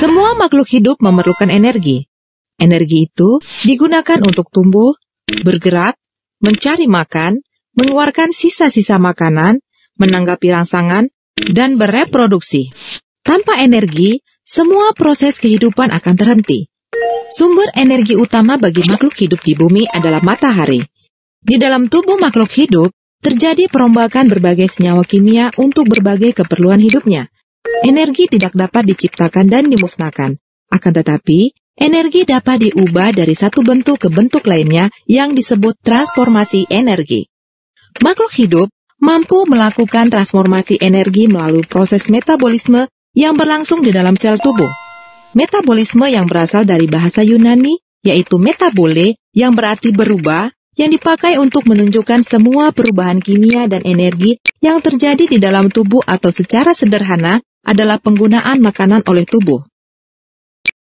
Semua makhluk hidup memerlukan energi. Energi itu digunakan untuk tumbuh, bergerak, mencari makan, mengeluarkan sisa-sisa makanan, menanggapi rangsangan, dan bereproduksi. Tanpa energi, semua proses kehidupan akan terhenti. Sumber energi utama bagi makhluk hidup di bumi adalah matahari. Di dalam tubuh makhluk hidup, terjadi perombakan berbagai senyawa kimia untuk berbagai keperluan hidupnya. Energi tidak dapat diciptakan dan dimusnahkan. Akan tetapi, energi dapat diubah dari satu bentuk ke bentuk lainnya yang disebut transformasi energi. Makhluk hidup mampu melakukan transformasi energi melalui proses metabolisme yang berlangsung di dalam sel tubuh. Metabolisme yang berasal dari bahasa Yunani, yaitu metabole, yang berarti berubah, yang dipakai untuk menunjukkan semua perubahan kimia dan energi yang terjadi di dalam tubuh atau secara sederhana adalah penggunaan makanan oleh tubuh.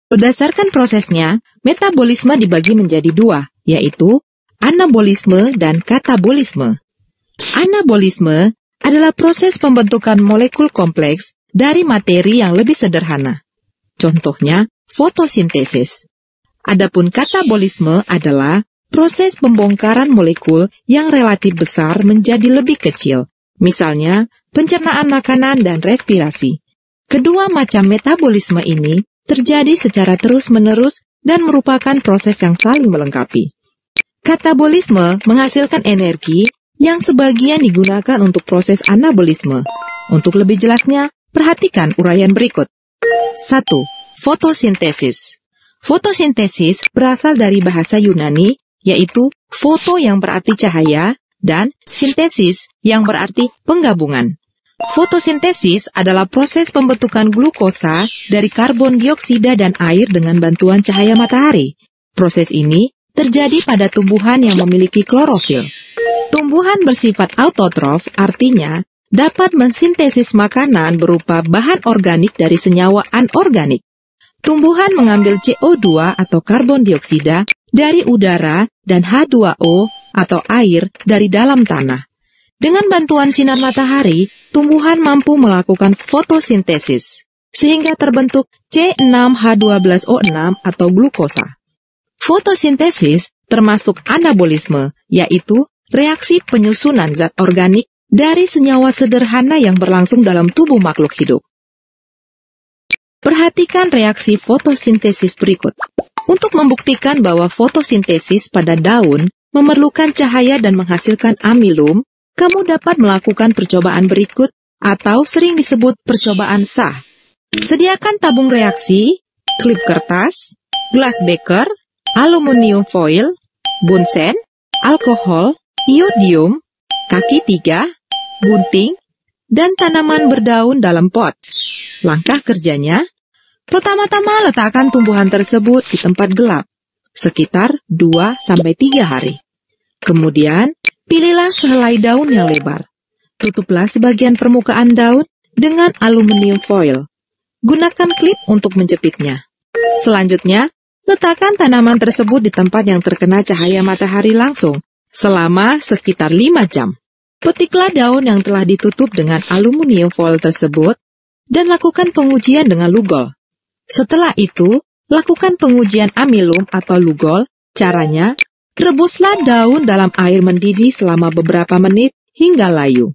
Berdasarkan prosesnya, metabolisme dibagi menjadi dua, yaitu anabolisme dan katabolisme. Anabolisme adalah proses pembentukan molekul kompleks dari materi yang lebih sederhana. Contohnya, fotosintesis. Adapun katabolisme adalah proses pembongkaran molekul yang relatif besar menjadi lebih kecil, misalnya pencernaan makanan dan respirasi. Kedua macam metabolisme ini terjadi secara terus-menerus dan merupakan proses yang saling melengkapi. Katabolisme menghasilkan energi yang sebagian digunakan untuk proses anabolisme. Untuk lebih jelasnya, perhatikan uraian berikut. 1. Fotosintesis. Fotosintesis berasal dari bahasa Yunani, yaitu foto yang berarti cahaya, dan sintesis yang berarti penggabungan. Fotosintesis adalah proses pembentukan glukosa dari karbon dioksida dan air dengan bantuan cahaya matahari. Proses ini terjadi pada tumbuhan yang memiliki klorofil. Tumbuhan bersifat autotrof artinya dapat mensintesis makanan berupa bahan organik dari senyawa anorganik. Tumbuhan mengambil CO2 atau karbon dioksida dari udara dan H2O atau air dari dalam tanah. Dengan bantuan sinar matahari, tumbuhan mampu melakukan fotosintesis, sehingga terbentuk C6H12O6 atau glukosa. Fotosintesis termasuk anabolisme, yaitu reaksi penyusunan zat organik dari senyawa sederhana yang berlangsung dalam tubuh makhluk hidup. Perhatikan reaksi fotosintesis berikut. Untuk membuktikan bahwa fotosintesis pada daun memerlukan cahaya dan menghasilkan amilum, kamu dapat melakukan percobaan berikut atau sering disebut percobaan sah. Sediakan tabung reaksi, klip kertas, gelas beker, aluminium foil, bunsen, alkohol, iodium, kaki 3, gunting, dan tanaman berdaun dalam pot. Langkah kerjanya, pertama-tama letakkan tumbuhan tersebut di tempat gelap, sekitar 2-3 hari. Kemudian, pilihlah sehelai daun yang lebar. Tutuplah sebagian permukaan daun dengan aluminium foil. Gunakan klip untuk menjepitnya. Selanjutnya, letakkan tanaman tersebut di tempat yang terkena cahaya matahari langsung, selama sekitar 5 jam. Petiklah daun yang telah ditutup dengan aluminium foil tersebut dan lakukan pengujian dengan lugol. Setelah itu, lakukan pengujian amilum atau lugol. Caranya, rebuslah daun dalam air mendidih selama beberapa menit hingga layu.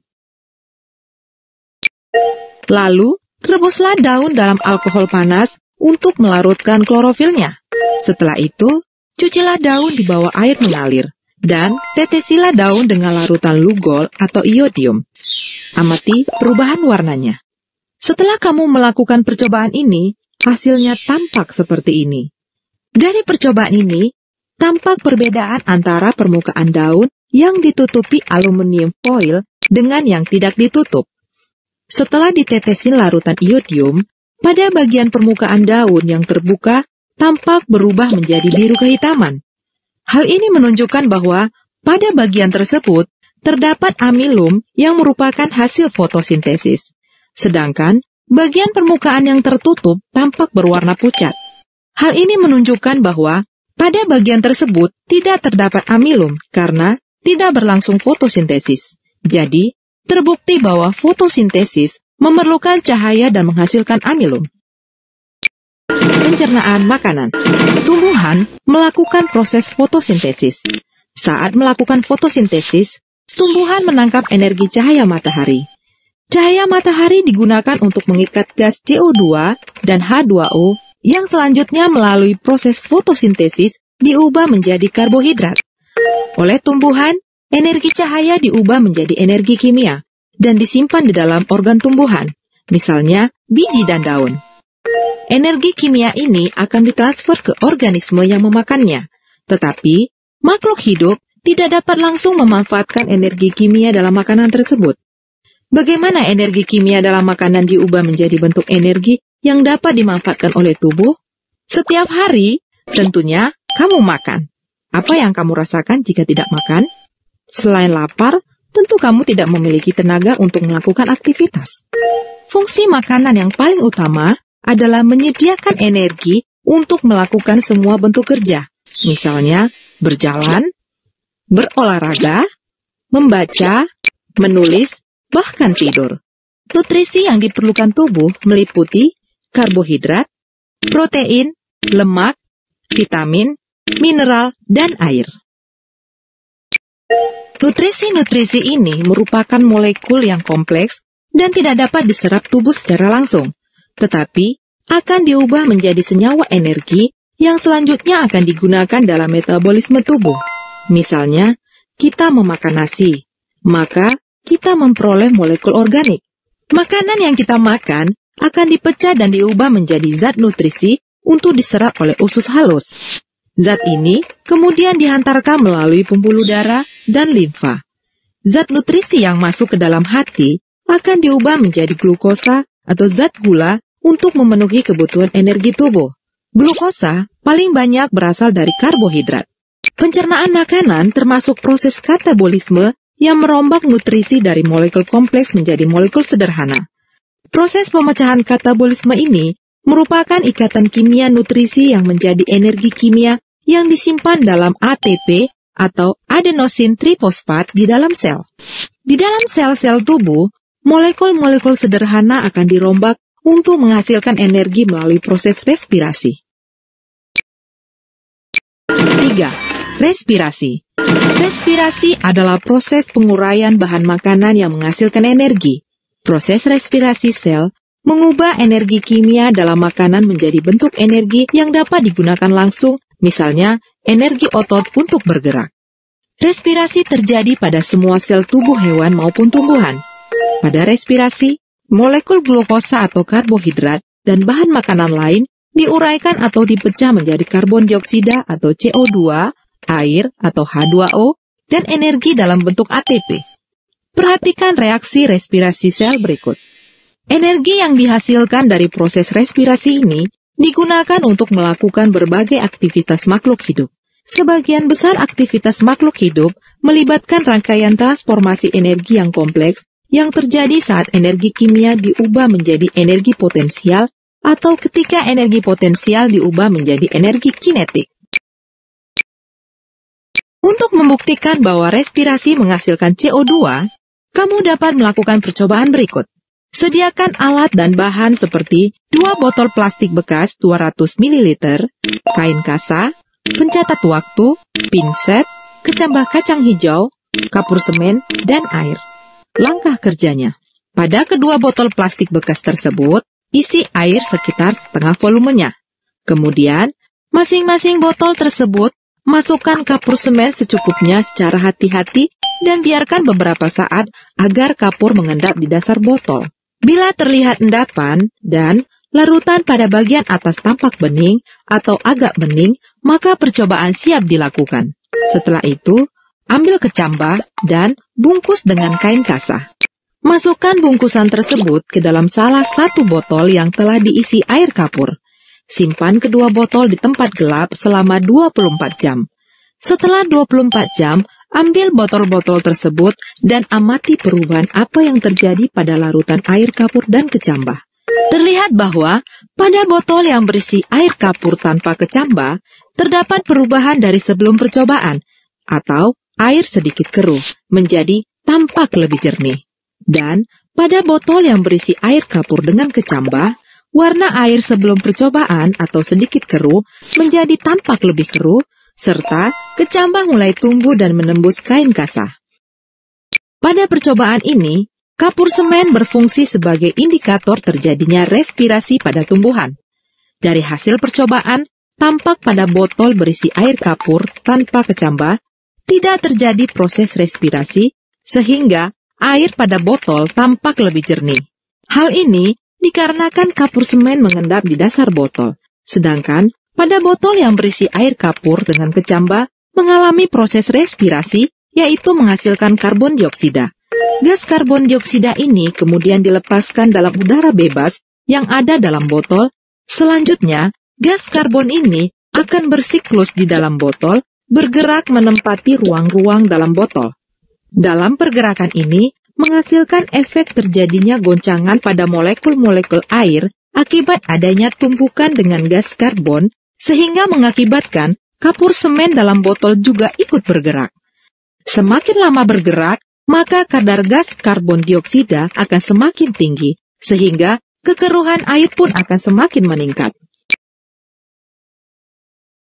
Lalu, rebuslah daun dalam alkohol panas untuk melarutkan klorofilnya. Setelah itu, cucilah daun di bawah air mengalir. Dan tetesilah daun dengan larutan lugol atau iodium. Amati perubahan warnanya. Setelah kamu melakukan percobaan ini, hasilnya tampak seperti ini. Dari percobaan ini, tampak perbedaan antara permukaan daun yang ditutupi aluminium foil dengan yang tidak ditutup. Setelah ditetesin larutan iodium, pada bagian permukaan daun yang terbuka tampak berubah menjadi biru kehitaman. Hal ini menunjukkan bahwa pada bagian tersebut terdapat amilum yang merupakan hasil fotosintesis. Sedangkan bagian permukaan yang tertutup tampak berwarna pucat. Hal ini menunjukkan bahwa pada bagian tersebut tidak terdapat amilum karena tidak berlangsung fotosintesis. Jadi, terbukti bahwa fotosintesis memerlukan cahaya dan menghasilkan amilum. Pencernaan makanan. Tumbuhan melakukan proses fotosintesis. Saat melakukan fotosintesis, tumbuhan menangkap energi cahaya matahari. Cahaya matahari digunakan untuk mengikat gas CO2 dan H2O yang selanjutnya melalui proses fotosintesis diubah menjadi karbohidrat. Oleh tumbuhan, energi cahaya diubah menjadi energi kimia dan disimpan di dalam organ tumbuhan, misalnya biji dan daun. Energi kimia ini akan ditransfer ke organisme yang memakannya, tetapi makhluk hidup tidak dapat langsung memanfaatkan energi kimia dalam makanan tersebut. Bagaimana energi kimia dalam makanan diubah menjadi bentuk energi yang dapat dimanfaatkan oleh tubuh? Setiap hari, tentunya kamu makan. Apa yang kamu rasakan jika tidak makan? Selain lapar, tentu kamu tidak memiliki tenaga untuk melakukan aktivitas. Fungsi makanan yang paling utama adalah menyediakan energi untuk melakukan semua bentuk kerja. Misalnya, berjalan, berolahraga, membaca, menulis, bahkan tidur. Nutrisi yang diperlukan tubuh meliputi karbohidrat, protein, lemak, vitamin, mineral, dan air. Nutrisi-nutrisi ini merupakan molekul yang kompleks dan tidak dapat diserap tubuh secara langsung, tetapi akan diubah menjadi senyawa energi yang selanjutnya akan digunakan dalam metabolisme tubuh. Misalnya, kita memakan nasi, maka kita memperoleh molekul organik. Makanan yang kita makan akan dipecah dan diubah menjadi zat nutrisi untuk diserap oleh usus halus. Zat ini kemudian dihantarkan melalui pembuluh darah dan limfa. Zat nutrisi yang masuk ke dalam hati akan diubah menjadi glukosa atau zat gula untuk memenuhi kebutuhan energi tubuh. Glukosa paling banyak berasal dari karbohidrat. Pencernaan makanan termasuk proses katabolisme yang merombak nutrisi dari molekul kompleks menjadi molekul sederhana. Proses pemecahan katabolisme ini merupakan ikatan kimia nutrisi yang menjadi energi kimia yang disimpan dalam ATP atau adenosin trifosfat di dalam sel. Di dalam sel-sel tubuh, molekul-molekul sederhana akan dirombak untuk menghasilkan energi melalui proses respirasi. 3. Respirasi. Respirasi adalah proses penguraian bahan makanan yang menghasilkan energi. Proses respirasi sel mengubah energi kimia dalam makanan menjadi bentuk energi yang dapat digunakan langsung, misalnya energi otot untuk bergerak. Respirasi terjadi pada semua sel tubuh hewan maupun tumbuhan. Pada respirasi, molekul glukosa atau karbohidrat dan bahan makanan lain diuraikan atau dipecah menjadi karbon dioksida atau CO2, air atau H2O, dan energi dalam bentuk ATP. Perhatikan reaksi respirasi sel berikut. Energi yang dihasilkan dari proses respirasi ini digunakan untuk melakukan berbagai aktivitas makhluk hidup. Sebagian besar aktivitas makhluk hidup melibatkan rangkaian transformasi energi yang kompleks yang terjadi saat energi kimia diubah menjadi energi potensial atau ketika energi potensial diubah menjadi energi kinetik. Untuk membuktikan bahwa respirasi menghasilkan CO2, kamu dapat melakukan percobaan berikut. Sediakan alat dan bahan seperti 2 botol plastik bekas 200 ml, kain kasa, pencatat waktu, pinset, kecambah kacang hijau, kapur semen, dan air. Langkah kerjanya. Pada kedua botol plastik bekas tersebut, isi air sekitar setengah volumenya. Kemudian, masing-masing botol tersebut masukkan kapur semen secukupnya secara hati-hati dan biarkan beberapa saat agar kapur mengendap di dasar botol. Bila terlihat endapan dan larutan pada bagian atas tampak bening atau agak bening, maka percobaan siap dilakukan. Setelah itu, ambil kecambah dan bungkus dengan kain kasa. Masukkan bungkusan tersebut ke dalam salah satu botol yang telah diisi air kapur. Simpan kedua botol di tempat gelap selama 24 jam. Setelah 24 jam, ambil botol-botol tersebut dan amati perubahan apa yang terjadi pada larutan air kapur dan kecambah. Terlihat bahwa pada botol yang berisi air kapur tanpa kecambah, terdapat perubahan dari sebelum percobaan, atau air sedikit keruh, menjadi tampak lebih jernih. Dan pada botol yang berisi air kapur dengan kecambah, warna air sebelum percobaan atau sedikit keruh menjadi tampak lebih keruh, serta kecambah mulai tumbuh dan menembus kain kasah. Pada percobaan ini, kapur semen berfungsi sebagai indikator terjadinya respirasi pada tumbuhan. Dari hasil percobaan, tampak pada botol berisi air kapur tanpa kecambah, tidak terjadi proses respirasi, sehingga air pada botol tampak lebih jernih. Hal ini dikarenakan kapur semen mengendap di dasar botol, sedangkan pada botol yang berisi air kapur dengan kecambah mengalami proses respirasi, yaitu menghasilkan karbon dioksida. Gas karbon dioksida ini kemudian dilepaskan dalam udara bebas yang ada dalam botol. Selanjutnya, gas karbon ini akan bersiklus di dalam botol, bergerak menempati ruang-ruang dalam botol. Dalam pergerakan ini, menghasilkan efek terjadinya goncangan pada molekul-molekul air akibat adanya tumpukan dengan gas karbon, sehingga mengakibatkan kapur semen dalam botol juga ikut bergerak. Semakin lama bergerak, maka kadar gas karbon dioksida akan semakin tinggi, sehingga kekeruhan air pun akan semakin meningkat.